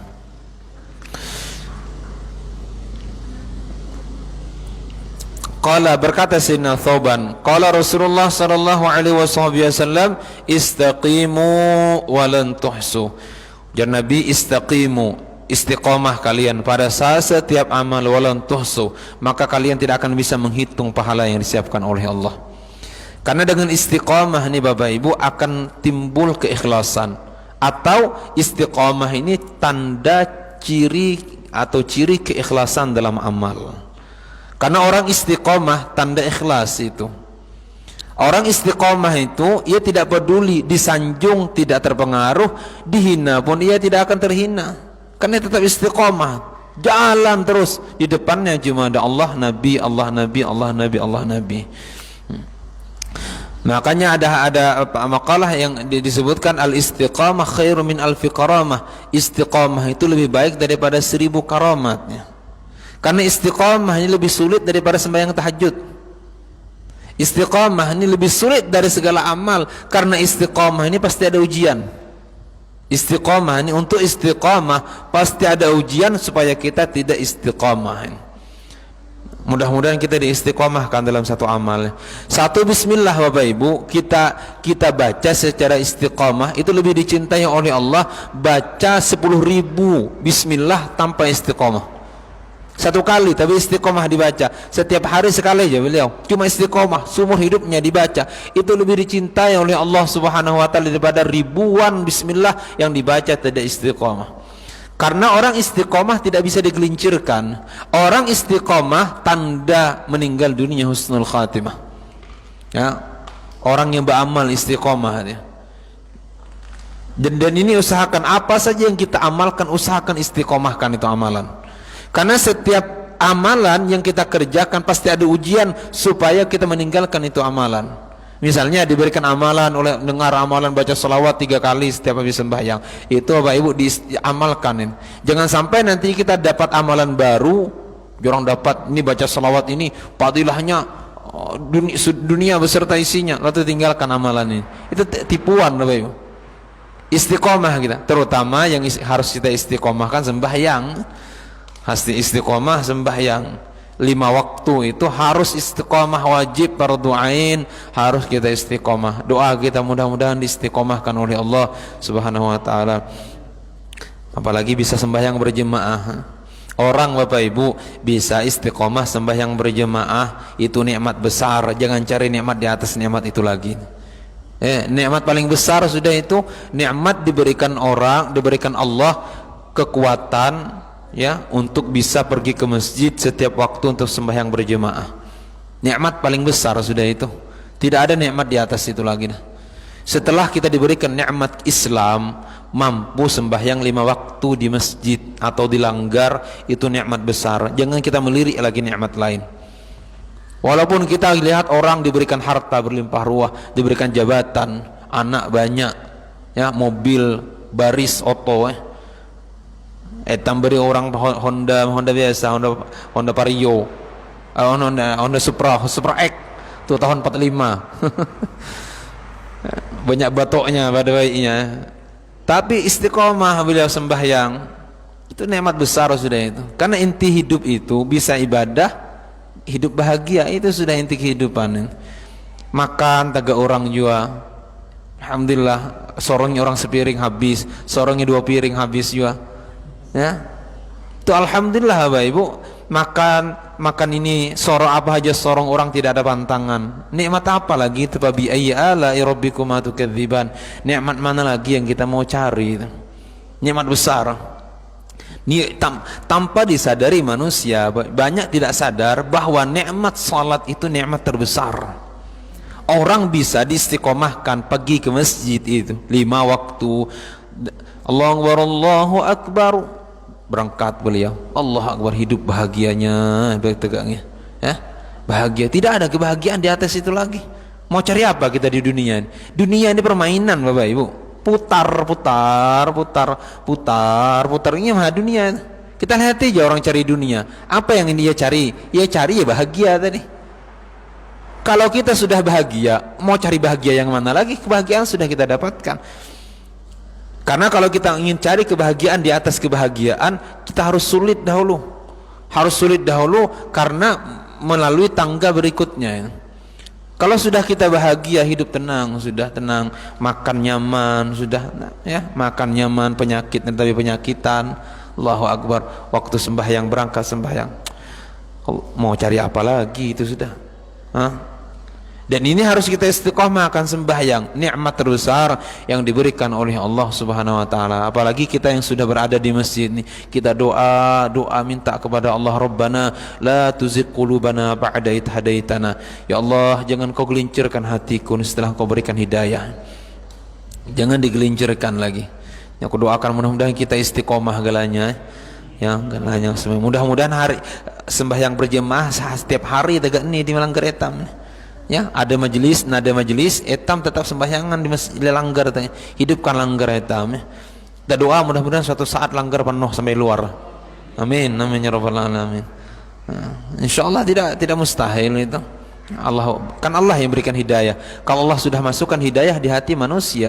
A: Qala, berkata Sayyidina Thauban, qala Rasulullah sallallahu alaihi wasallam, istaqimu wa lan tuhsu. Jangan Nabi, istaqimu, istiqamah kalian pada saat setiap amal, walan tuhsu, maka kalian tidak akan bisa menghitung pahala yang disiapkan oleh Allah. Karena dengan istiqamah ini Bapak Ibu akan timbul keikhlasan, atau istiqamah ini tanda ciri atau ciri keikhlasan dalam amal. Karena orang istiqamah tanda ikhlas itu. Orang istiqomah itu ia tidak peduli disanjung tidak terpengaruh, dihina pun ia tidak akan terhina, karena tetap istiqomah, jalan terus, di depannya cuma ada Allah, Nabi, Allah, Nabi, Allah, Nabi, Allah, Nabi. Makanya ada makalah yang disebutkan al-istiqamah khairu min alfi karamah. Istiqamah itu lebih baik daripada 1000 karamatnya. Karena istiqamah ini lebih sulit daripada sembahyang tahajud. Istiqamah ini lebih sulit dari segala amal, karena istiqamah ini pasti ada ujian. Istiqamah ini, untuk istiqamah pasti ada ujian supaya kita tidak istiqamah. Mudah-mudahan kita diistiqamahkan dalam satu amal. Satu bismillah Bapak Ibu, kita baca secara istiqamah itu lebih dicintai oleh Allah baca 10.000 bismillah tanpa istiqamah. Satu kali tapi istiqomah dibaca, setiap hari sekali aja beliau cuma istiqomah, seumur hidupnya dibaca, itu lebih dicintai oleh Allah Subhanahu wa taala daripada ribuan bismillah yang dibaca tidak istiqomah. Karena orang istiqomah tidak bisa digelincirkan. Orang istiqomah tanda meninggal dunia husnul khatimah. Ya, orang yang beramal istiqomah dia. Dan ini usahakan apa saja yang kita amalkan, usahakan istiqomahkan itu amalan. Karena setiap amalan yang kita kerjakan pasti ada ujian supaya kita meninggalkan itu amalan. Misalnya diberikan amalan oleh dengar amalan baca salawat 3 kali setiap habis sembahyang, itu Bapak Ibu diamalkan. Jangan sampai nanti kita dapat amalan baru, orang dapat ini baca salawat ini fadilahnya dunia beserta isinya, lalu tinggalkan amalan ini. Itu tipuan Bapak Ibu. Istiqomah kita, terutama yang harus kita istiqomahkan sembahyang. Hasti istiqomah sembahyang 5 waktu itu harus istiqomah, wajib fardu ain, harus kita istiqomah. Doa kita mudah-mudahan diistiqomahkan oleh Allah Subhanahu wa taala. Apalagi bisa sembahyang berjemaah. Orang Bapak Ibu bisa istiqomah sembahyang berjemaah itu nikmat besar. Jangan cari nikmat di atas nikmat itu lagi. Nikmat paling besar sudah itu nikmat diberikan Allah kekuatan ya untuk bisa pergi ke masjid setiap waktu untuk sembahyang berjemaah. Nikmat paling besar sudah itu. Tidak ada nikmat di atas itu lagi. Setelah kita diberikan nikmat Islam, mampu sembahyang 5 waktu di masjid atau dilanggar, itu nikmat besar. Jangan kita melirik lagi nikmat lain. Walaupun kita lihat orang diberikan harta berlimpah ruah, diberikan jabatan, anak banyak, ya, mobil baris oto, tambari orang Honda biasa, Honda Vario, Honda Supra X tuh tahun 45. Banyak batoknya pada baiknya. Tapi istiqomah beliau sembahyang, itu nikmat besar sudah itu. Karena inti hidup itu bisa ibadah, hidup bahagia, itu sudah inti kehidupan. Makan tegak orang juga, alhamdulillah, sorongnya orang sepiring habis, sorongnya 2 piring habis juga. Ya, itu alhamdulillah Bapak Ibu, makan ini sorong apa aja sorong orang tidak ada pantangan. Nikmat apa lagi itu? Bi ayyi ala'i rabbikuma tukadziban. Nikmat mana lagi yang kita mau cari itu? Nikmat besar. Tanpa disadari manusia banyak tidak sadar bahwa nikmat salat itu nikmat terbesar. Orang bisa diistiqomahkan pergi ke masjid itu 5 waktu. Allahu akbar, berangkat beliau, Allah akbar, hidup bahagianya, tegaknya, ya, bahagia. Tidak ada kebahagiaan di atas itu lagi. Mau cari apa kita di dunia ini? Dunia ini permainan Bapak Ibu. putar ini mah dunia. Kita lihat aja orang cari dunia, apa yang dia cari? Dia cari ya bahagia tadi. Kalau kita sudah bahagia, mau cari bahagia yang mana lagi? Kebahagiaan sudah kita dapatkan. Karena kalau kita ingin cari kebahagiaan di atas kebahagiaan, kita harus sulit dahulu. Harus sulit dahulu karena melalui tangga berikutnya. Kalau sudah kita bahagia, hidup tenang, sudah tenang, makan nyaman, sudah ya, makan nyaman, penyakit tapi penyakitan. Allahu Akbar, waktu sembahyang berangkat sembahyang. Mau cari apa lagi itu sudah. Hah? Dan ini harus kita istiqomah akan sembahyang, nikmat terbesar yang diberikan oleh Allah Subhanahu wa taala. Apalagi kita yang sudah berada di masjid ini, kita doa minta kepada Allah, Rabbana la tuzigh qulubana ba'da idh hadaitana. Ya Allah, jangan kau gelincirkan hatiku setelah kau berikan hidayah. Jangan digelincirkan lagi. Yang aku doakan mudah-mudahan kita istiqomah galanya. Ya, galanya semua. Mudah-mudahan hari sembahyang berjemaah setiap hari tegak ini di Langgar Etam. Ya, ada majelis, nada majelis, etam tetap sembahyangan di masjid Langgar, hidupkan Langgar etam. Ya. Kita doa mudah-mudahan suatu saat Langgar penuh sampai luar. Amin, amin ya rabbal alamin. Insyaallah tidak mustahil itu. Allah yang berikan hidayah. Kalau Allah sudah masukkan hidayah di hati manusia,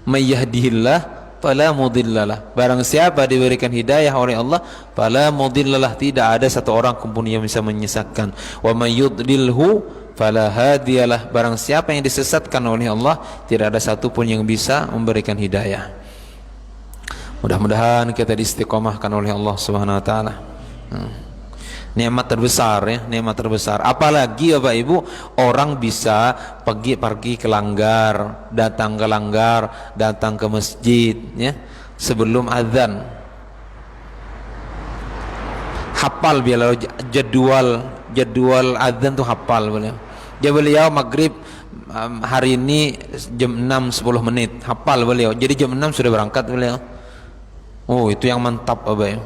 A: may yahdihillah fala mudhillalah. Barang siapa diberikan hidayah oleh Allah, fala mudhillalah, tidak ada satu orang pun yang bisa menyesatkan. Wa may yudlilhu fala hadiyalah. Barang siapa yang disesatkan oleh Allah, tidak ada satu pun yang bisa memberikan hidayah. Mudah-mudahan kita diistiqomahkan oleh Allah Subhanahu wa taala. Nikmat terbesar ya, nikmat terbesar. Apalagi Bapak Ibu, orang bisa pergi ke Langgar, datang ke Langgar, datang ke masjid ya, sebelum azan. Hafal beliau jadwal azan tuh hafal beliau. Beliau maghrib hari ini jam 6:10 menit, hafal beliau. Jadi jam 6 sudah berangkat beliau. Oh, itu yang mantap Bapak Ibu.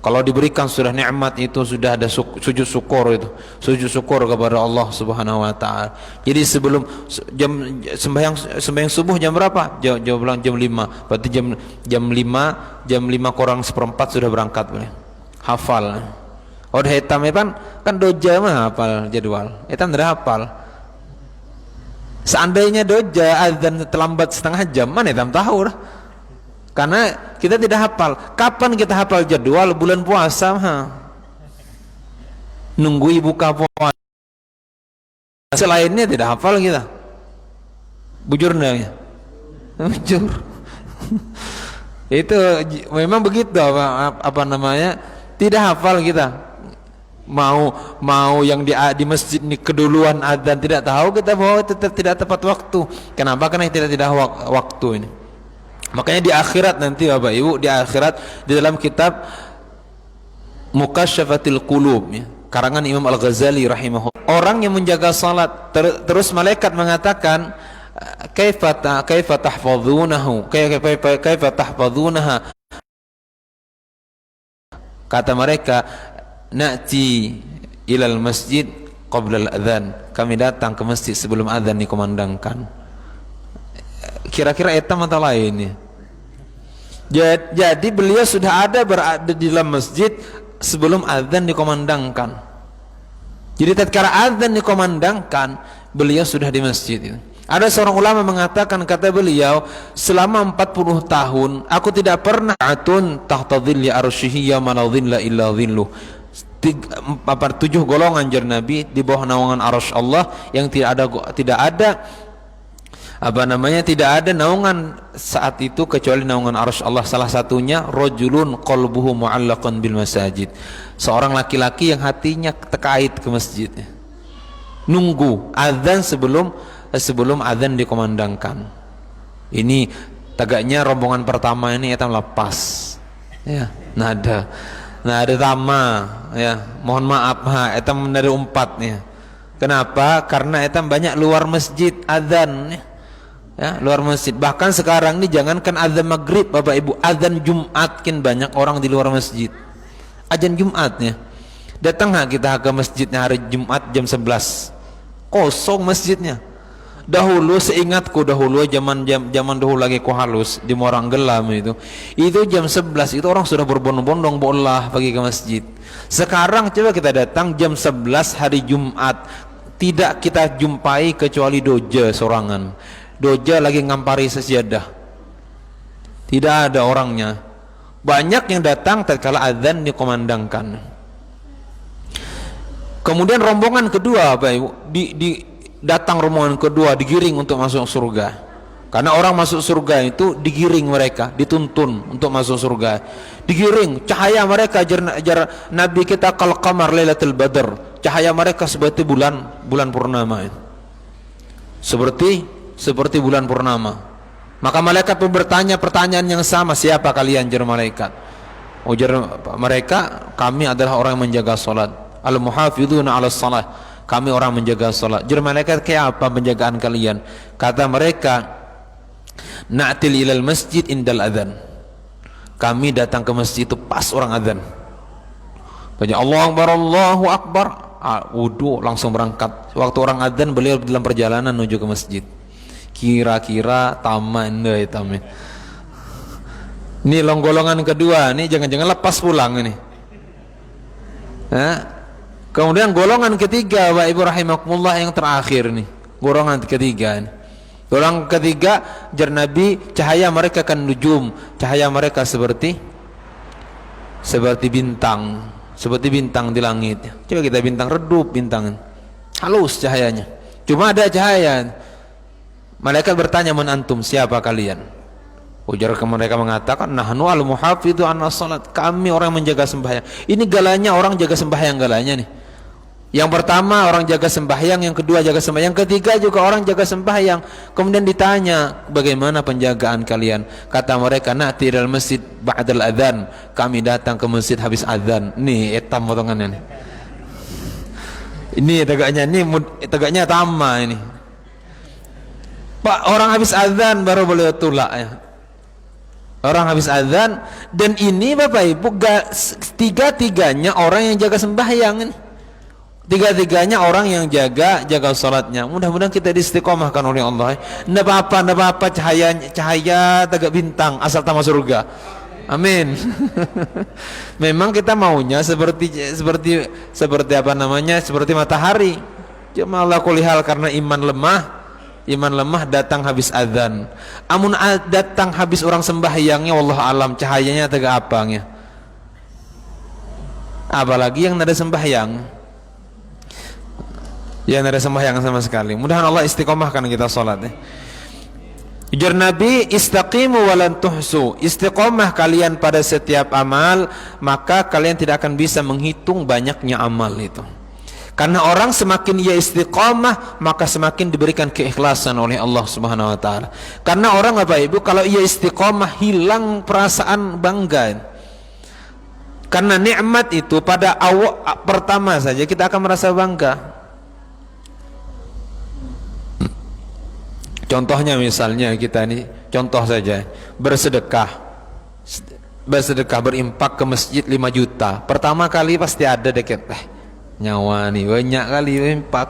A: Kalau diberikan sudah nikmat itu, sudah ada sujud syukur itu. Sujud syukur kepada Allah Subhanahu wa taala. Jadi sebelum sembahyang subuh jam berapa? Jam 5. Berarti jam 5 kurang seperempat sudah berangkat boleh. Hafal. Udah hitam kan doja mah hafal jadwal. Hitam tidak hafal. Seandainya doja azan terlambat setengah jam, mana hitam tahu dah. Karena kita tidak hafal. Kapan kita hafal jadwal? Bulan puasa nunggu buka puasa. Selainnya tidak hafal kita. Bujur enggak? Bujur. Itu memang begitu apa namanya? Tidak hafal kita. Mau yang di masjid ini keduluan adzan tidak tahu, kita bahwa tetap tidak tepat waktu. Kenapa? Karena kita tidak waktu ini. Makanya di akhirat nanti Bapak Ibu, di akhirat di dalam kitab Mukasyafatil Qulub ya, karangan Imam Al-Ghazali rahimahullah, orang yang menjaga salat terus malaikat mengatakan kaifa tahfazunahu kaifa tahfazunaha, kata mereka na'ti ilal masjid qabla al-adzan, kami datang ke masjid sebelum adzan dikumandangkan. Kira-kira etam atau lain ya? Jadi beliau sudah berada di dalam masjid sebelum azan dikumandangkan. Jadi tatkala azan dikumandangkan, beliau sudah di masjid. Ada seorang ulama mengatakan, kata beliau, selama 40 tahun aku tidak pernah atun tahta dhilli arsyihi ya man dhilla illa dhilluh. 7 golongan jar Nabi di bawah naungan arsy Allah yang tidak ada naungan saat itu kecuali naungan arsy Allah. Salah satunya rajulun qalbuhu mu'allaqan bil masajid, seorang laki-laki yang hatinya terkait ke masjid, nunggu azan sebelum azan dikumandangkan. Ini tagaknya rombongan pertama ini etam lepas ya, nada tama ya, mohon maaf etam dari umpatnya. Kenapa? Karena etam banyak luar masjid azan ya, luar masjid. Bahkan sekarang ini jangankan azan maghrib Bapak Ibu, azan Jumat kan banyak orang di luar masjid. Azan Jumatnya, datang kita ke masjidnya hari Jumat jam 11, kosong masjidnya. Dahulu seingatku dahulu zaman dahulu lagi ku halus di Morang Gelam itu jam 11 itu orang sudah berbondong-bondong bola pergi ke masjid. Sekarang coba kita datang jam 11 hari Jumat, tidak kita jumpai kecuali doja sorangan. Doja lagi ngampari sejadah, tidak ada orangnya. Banyak yang datang tatkala azan dikumandangkan. Kemudian rombongan kedua Pak Ibu datang rombongan kedua digiring untuk masuk surga. Karena orang masuk surga itu digiring mereka, dituntun untuk masuk surga. Digiring, cahaya mereka jar Nabi kita kal qamar lailatul badr. Cahaya mereka seperti bulan purnama. Seperti bulan purnama. Maka malaikat pun bertanya pertanyaan yang sama, siapa kalian jar malaikat? Ujar mereka, kami adalah orang yang menjaga salat. Al-muhafizuna 'alas shalah. Kami orang menjaga salat. Jar malaikat, kayak apa penjagaan kalian? Kata mereka, na'til ilal masjid indal adzan. Kami datang ke masjid itu pas orang adzan. Banyak Allahu akbar. Wudu langsung berangkat. Waktu orang adzan beliau dalam perjalanan menuju ke masjid. Kira-kira taman deh taman. Ini golongan kedua, nih jangan-jangan lepas pulang ini. Kemudian golongan ketiga, Bapak Ibu rahimakumullah, yang terakhir nih, golongan ketiga nih. Golongan ketiga, jar Nabi, cahaya mereka kan nujum, cahaya mereka seperti bintang, seperti bintang di langit. Coba kita bintang redup, bintang halus cahayanya, cuma ada cahaya. Malaikat bertanya, man antum, siapa kalian? Ujar mereka mengatakan, nahnu al-muhafidhu 'alas shalat. Kami orang menjaga sembahyang. Ini galanya orang jaga sembahyang galanya nih. Yang pertama orang jaga sembahyang, yang kedua jaga sembahyang, yang ketiga juga orang jaga sembahyang. Kemudian ditanya, bagaimana penjagaan kalian? Kata mereka, na'ti ilal masjid ba'dal adzan. Kami datang ke masjid habis adzan. Nih etam potongannya nih. Ini tegaknya tama ini. Pak, orang habis adzan baru boleh tulak ya. Orang habis adzan, dan ini Bapak Ibu tiga-tiganya orang yang jaga sembahyang ini. Tiga-tiganya orang yang jaga salatnya. Mudah-mudahan kita diistiqomahkan oleh Allah. Ndak apa-apa cahaya tegak bintang asal tamat surga. Amin. Memang kita maunya seperti apa namanya? Seperti matahari. Cuma Allah kulihal karena iman lemah datang habis azan. Amun datang habis orang sembahyangnya, wallah alam cahayanya tegak apanya. Apalagi yang nada sembahyang. Ya, tidak ada sembahyang sama sekali. Mudah-mudahan Allah istiqomahkan kita salat ya. Ujar Nabi, istaqimu walan tuhsu. Istiqomah kalian pada setiap amal, maka kalian tidak akan bisa menghitung banyaknya amal itu. Karena orang semakin ia istiqomah, maka semakin diberikan keikhlasan oleh Allah Subhanahu wa taala. Karena orang Bapak Ibu kalau ia istiqomah hilang perasaan bangga. Karena nikmat itu pada awal pertama saja kita akan merasa bangga. Contohnya misalnya kita ini, contoh saja, bersedekah berimpak ke masjid 5 juta. Pertama kali pasti ada deket, nyawa nih banyak kali impak.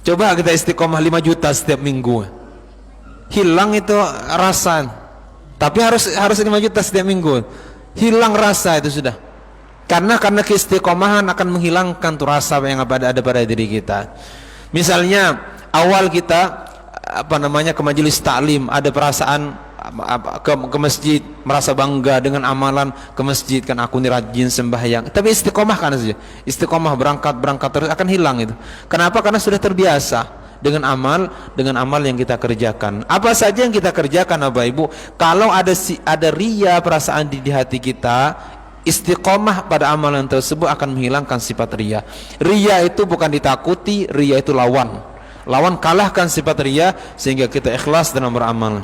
A: Coba kita istiqomah 5 juta setiap minggu, hilang itu rasa. Tapi harus 5 juta setiap minggu, hilang rasa itu sudah. Karena keistiqomahan akan menghilangkan tuh rasa yang ada pada diri kita. Misalnya awal kita ke majelis taklim, ada perasaan ke masjid, merasa bangga dengan amalan ke masjid, kan aku ini rajin sembahyang. Tapi istiqomah kan saja, istiqomah berangkat terus akan hilang itu. Kenapa? Karena sudah terbiasa dengan amal yang kita kerjakan. Apa saja yang kita kerjakan Bapak Ibu, kalau ada ria perasaan di hati kita, istiqomah pada amalan tersebut akan menghilangkan sifat ria. Ria itu bukan ditakuti, ria itu lawan. Kalahkan sifat ria sehingga kita ikhlas dalam beramal.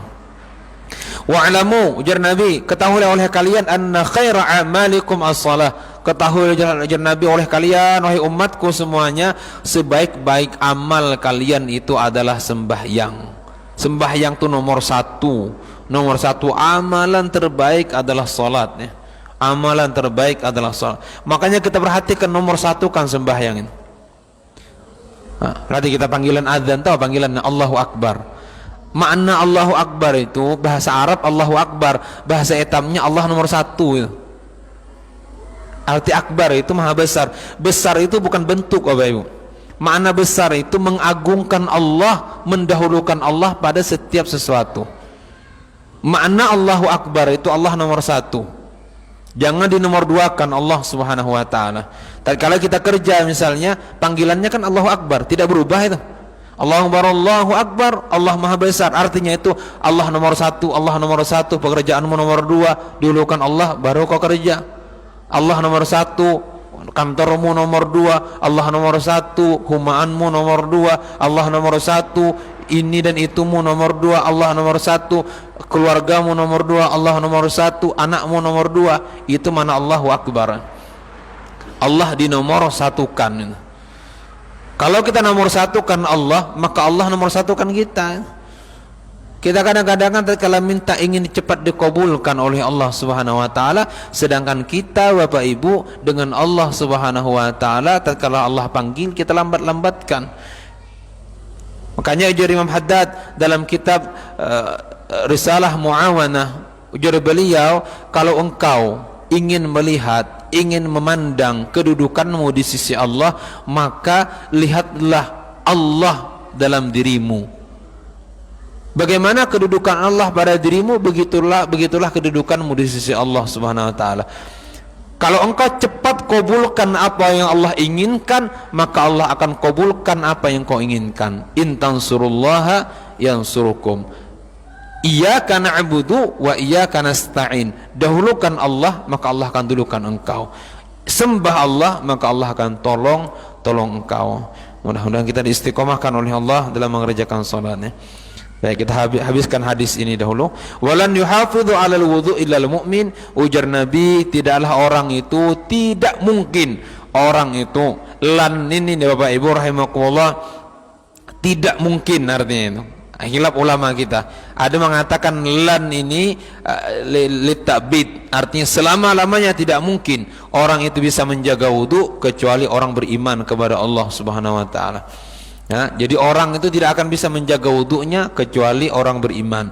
A: Wa'lamu, ujar Nabi, ketahuilah oleh kalian anna khaira a'malikum as-salah. Ketahuilah ujar Nabi oleh kalian, wahai umatku semuanya, sebaik-baik amal kalian itu adalah sembahyang. Sembahyang itu nomor satu. Amalan terbaik adalah salat ya. Amalan terbaik adalah salat. Makanya kita perhatikan nomor satu kan sembahyang ini. Berarti kita panggilan azan tahu panggilan Allahu Akbar. Makna Allahu Akbar itu bahasa Arab Allahu Akbar, bahasa etamnya Allah nomor satu itu. Arti akbar itu maha besar. Besar itu bukan bentuk Bapak Ibu. Makna besar itu mengagungkan Allah, mendahulukan Allah pada setiap sesuatu. Makna Allahu Akbar itu Allah nomor satu. Jangan dinomor duakan Allah subhanahu wa ta'ala. Tatkala kita kerja misalnya, panggilannya kan Allahu Akbar, tidak berubah itu. Allahu Akbar, Allah maha besar. Artinya itu Allah nomor satu, Allah nomor satu, pekerjaanmu nomor dua, dihulukan Allah baru kau kerja. Allah nomor satu, kantormu nomor dua, Allah nomor satu, humaanmu nomor dua, Allah nomor satu, ini dan itumu nomor dua, Allah nomor satu, keluargamu nomor dua, Allah nomor satu, anakmu nomor dua. Itu mana Allahu Akbar. Allah dinomor satukan. Kalau kita nomor satukan Allah, maka Allah nomor satukan kita. Kita kadang-kadang kalau minta ingin cepat dikabulkan oleh Allah Subhanahu wa taala, sedangkan kita Bapak Ibu dengan Allah Subhanahu wa taala tatkala Allah panggil kita lambat-lambatkan. Makanya ujar Imam Haddad dalam kitab Risalah Muawanah, ujar beliau, kalau engkau ingin melihat, ingin memandang kedudukanmu di sisi Allah, maka lihatlah Allah dalam dirimu. Bagaimana kedudukan Allah pada dirimu, begitulah kedudukanmu di sisi Allah Subhanahu wa taala. Kalau engkau cepat kabulkan apa yang Allah inginkan, maka Allah akan kabulkan apa yang kau inginkan. In tansurullaha yansurukum. Iyyaka na'budu wa iyyaka nasta'in. Dahulukan Allah, maka Allah akan dahulukan engkau. Sembah Allah, maka Allah akan tolong engkau. Mudah-mudahan kita diistiqomahkan oleh Allah dalam mengerjakan salatnya. Baik, kita habiskan hadis ini dahulu. Walan yuhafidhu 'alal wudu' illal mu'min. Ujar Nabi, tidaklah orang itu, tidak mungkin orang itu, lan ini Bapak Ibu rahimakumullah, tidak mungkin artinya itu. Khilaf ulama kita. Ada mengatakan lan ini litabid, artinya selama-lamanya tidak mungkin orang itu bisa menjaga wudu kecuali orang beriman kepada Allah Subhanahu wa taala. Ya, jadi orang itu tidak akan bisa menjaga wudunya kecuali orang beriman.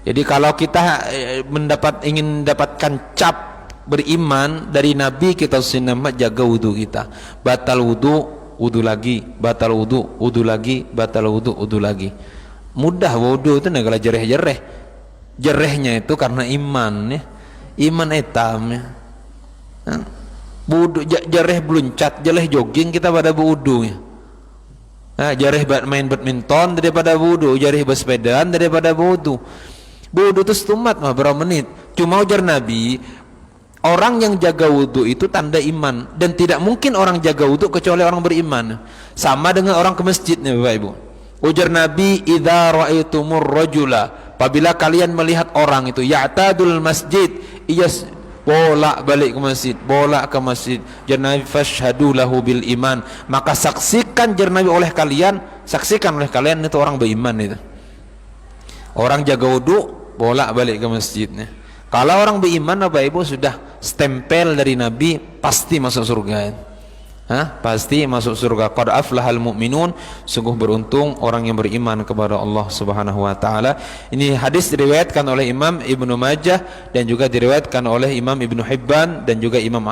A: Jadi kalau kita ingin mendapatkan cap beriman dari Nabi, kita sinama jaga wudu kita. Batal wudu, wudu lagi, batal wudu, wudu lagi, batal wudu, wudu lagi. Mudah wudu itu negara jereh-jereh. Jerehnya itu karena iman ya. Iman etam ya. Wudu jereh beluncat, jereh jogging kita pada wudu ya. Jarih main badminton daripada wudu, jarih bersepedaan daripada wudu. Wudu itu setumat mah berapa menit. Cuma ujar Nabi, orang yang jaga wudu itu tanda iman, dan tidak mungkin orang jaga wudu kecuali orang beriman. Sama dengan orang ke masjid nih Bapak Ibu. Ujar Nabi, idza ra'aitumur rajula, apabila kalian melihat orang itu ya'tadul masjid, bolak balik ke masjid, bolak ke masjid, Nabi fashhadu lahu bil iman, maka saksikan Nabi oleh kalian, saksikan oleh kalian itu orang beriman itu. Orang jaga wudu bolak balik ke masjidnya. Kalau orang beriman Bapak Ibu sudah stempel dari Nabi, pasti masuk surga. Pasti masuk surga. Qad aflahal mu'minun, sungguh beruntung orang yang beriman kepada Allah Subhanahu wa taala. Ini hadis diriwayatkan oleh Imam Ibnu Majah dan juga diriwayatkan oleh Imam Ibnu Hibban dan juga Imam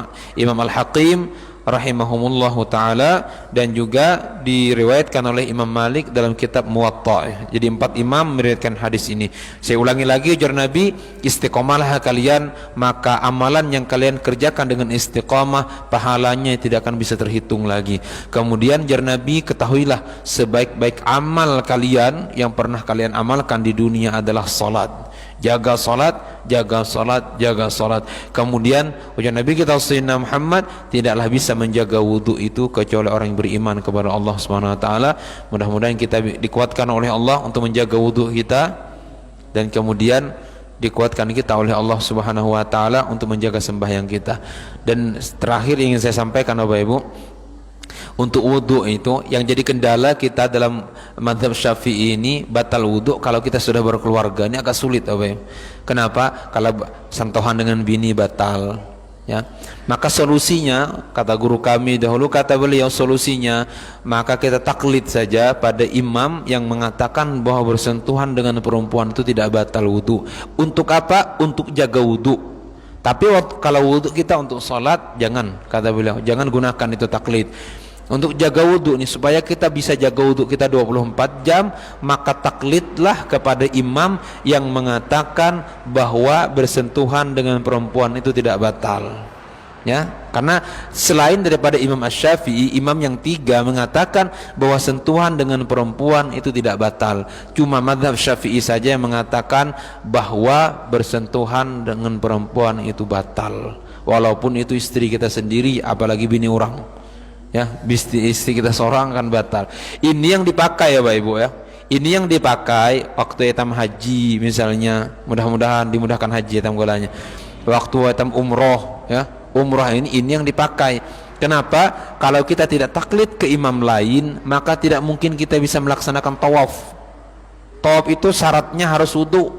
A: Al-Hakim rahimahumullahu taala, dan juga diriwayatkan oleh Imam Malik dalam kitab Muwatta. Jadi 4 imam meriwayatkan hadis ini. Saya ulangi lagi, ujar Nabi, istiqomahlah kalian, maka amalan yang kalian kerjakan dengan istiqomah, pahalanya tidak akan bisa terhitung lagi. Kemudian ujar Nabi, ketahuilah sebaik-baik amal kalian yang pernah kalian amalkan di dunia adalah salat. Jaga salat, jaga salat, jaga salat. Kemudian ujar Nabi kita Sayyidina Muhammad, tidaklah bisa menjaga wudu itu kecuali orang yang beriman kepada Allah Subhanahu wa taala. Mudah-mudahan kita dikuatkan oleh Allah untuk menjaga wudu kita, dan kemudian dikuatkan kita oleh Allah Subhanahu wa taala untuk menjaga sembahyang kita. Dan terakhir ingin saya sampaikan Bapak Ibu, untuk wudu itu yang jadi kendala kita dalam mazhab Syafi'i ini, batal wudu kalau kita sudah berkeluarga. Ini agak sulit Bapak. Kenapa? Kalau sentuhan dengan bini batal, ya. Maka solusinya, kata guru kami dahulu, kata beliau solusinya, maka kita taklid saja pada imam yang mengatakan bahwa bersentuhan dengan perempuan itu tidak batal wudu. Untuk apa? Untuk jaga wudu. Tapi kalau wudu kita untuk sholat, jangan, kata beliau, jangan gunakan itu taklid. Untuk jaga wudu nih, supaya kita bisa jaga wudu kita 24 jam, maka taklidlah kepada imam yang mengatakan bahwa bersentuhan dengan perempuan itu tidak batal, ya. Karena selain daripada Imam Asy-Syafi'i, imam yang 3 mengatakan bahwa sentuhan dengan perempuan itu tidak batal. Cuma mazhab Syafi'i saja yang mengatakan bahwa bersentuhan dengan perempuan itu batal, walaupun itu istri kita sendiri, apalagi bini orang, ya. Istri kita seorang kan batal. Ini yang dipakai ya Bapak Ibu, ya. Ini yang dipakai waktu etam haji misalnya, mudah-mudahan dimudahkan haji etam golanya. Waktu etam umroh, ya, umroh ini yang dipakai. Kenapa? Kalau kita tidak taklid ke imam lain, maka tidak mungkin kita bisa melaksanakan tawaf. Tawaf itu syaratnya harus wudu,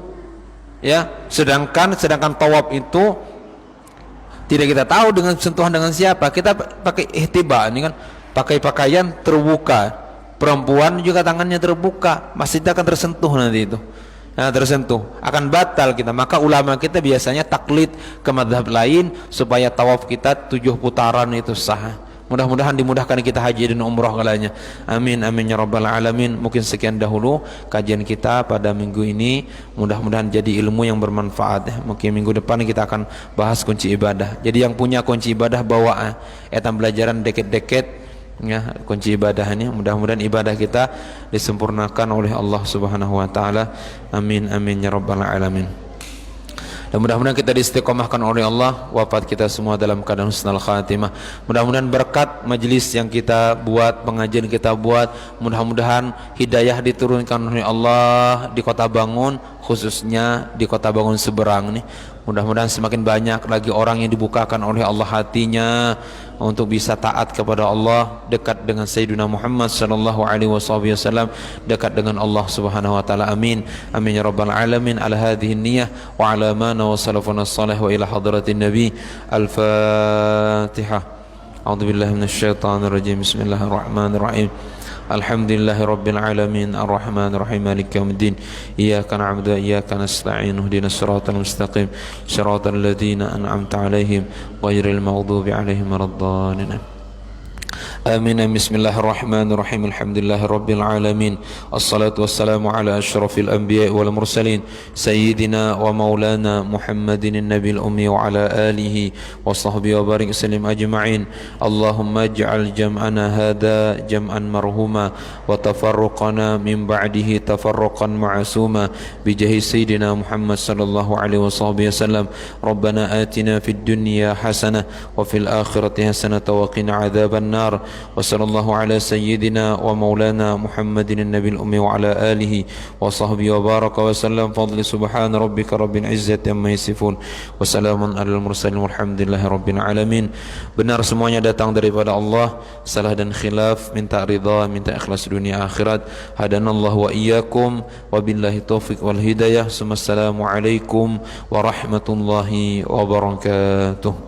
A: ya. Sedangkan tawaf itu tidak kita tahu dengan sentuhan dengan siapa. Kita pakai ihtiba, ini kan pakai pakaian terbuka, perempuan juga tangannya terbuka, masih akan tersentuh nanti itu. Nah, tersentuh akan batal kita. Maka ulama kita biasanya taklid ke mazhab lain supaya tawaf kita 7 putaran itu sah. Mudah-mudahan dimudahkan kita haji dan umrah kalanya. Amin amin ya rabbal alamin. Mungkin sekian dahulu kajian kita pada minggu ini. Mudah-mudahan jadi ilmu yang bermanfaat, ya. Mungkin minggu depan kita akan bahas kunci ibadah. Jadi yang punya kunci ibadah bawa etam belajaran deket-deket, ya, kunci ibadah ini. Mudah-mudahan ibadah kita disempurnakan oleh Allah Subhanahu wa taala. Amin amin ya rabbal alamin. Dan mudah-mudahan kita diistiqomahkan oleh Allah, wafat kita semua dalam keadaan husnul khatimah. Mudah-mudahan berkat majelis yang kita buat, pengajian kita buat, mudah-mudahan hidayah diturunkan oleh Allah di Kota Bangun, khususnya di Kota Bangun Seberang nih. Mudah-mudahan semakin banyak lagi orang yang dibukakan oleh Allah hatinya untuk bisa taat kepada Allah, dekat dengan Sayyidina Muhammad sallallahu alaihi wasallam, dekat dengan Allah Subhanahu wa taala. Amin amin ya rabbal alamin. Ala hadhihi niyyah wa ala ma wa salafuna salih wa ila hadratin nabi. Al-Fatihah. A'udzu billahi minasyaitonir rajim. Bismillahirrahmanirrahim. Alhamdulillahi rabbil alamin arrahmanir rahim maliki yaumiddin iyyaka na'budu wa iyyaka nasta'in ihdinas siratal mustaqim siratal ladzina an'amta 'alaihim ghairil maghdubi 'alaihim waladdallin. Amin. Bismillahirrahmanirrahim. Alhamdulillahi rabbil alamin. Assalatu wassalamu ala asyrafil anbiya'i wal mursalin sayyidina wa maulana Muhammadin nabiyil ummi wa ala alihi wa sahbihi wa barik sallim ajma'in. Allahumma ij'al jam'ana hadha jam'an marhuma wa tafarruqana min ba'dihi tafarruqan ma'suma bi jahi sayyidina Muhammad sallallahu alaihi wasallam. Rabbana atina fid dunya hasanah wa fil akhirati hasanah wa qina adzaban nar. وصلى الله على سيدنا ومولانا محمد النبي الأمي وعلى آله وصحبه وبارك وسلم. فضل سبحان ربك رب العزة عما يصفون وسلام على المرسلين والحمد لله رب العالمين. Benar semuanya datang daripada Allah, salah dan khilaf minta ridha, minta ikhlas dunia akhirat. Hadanallahu wa iyyakum wa billahi taufiq wal hidayah. Assalamualaikum warahmatullahi wabarakatuh.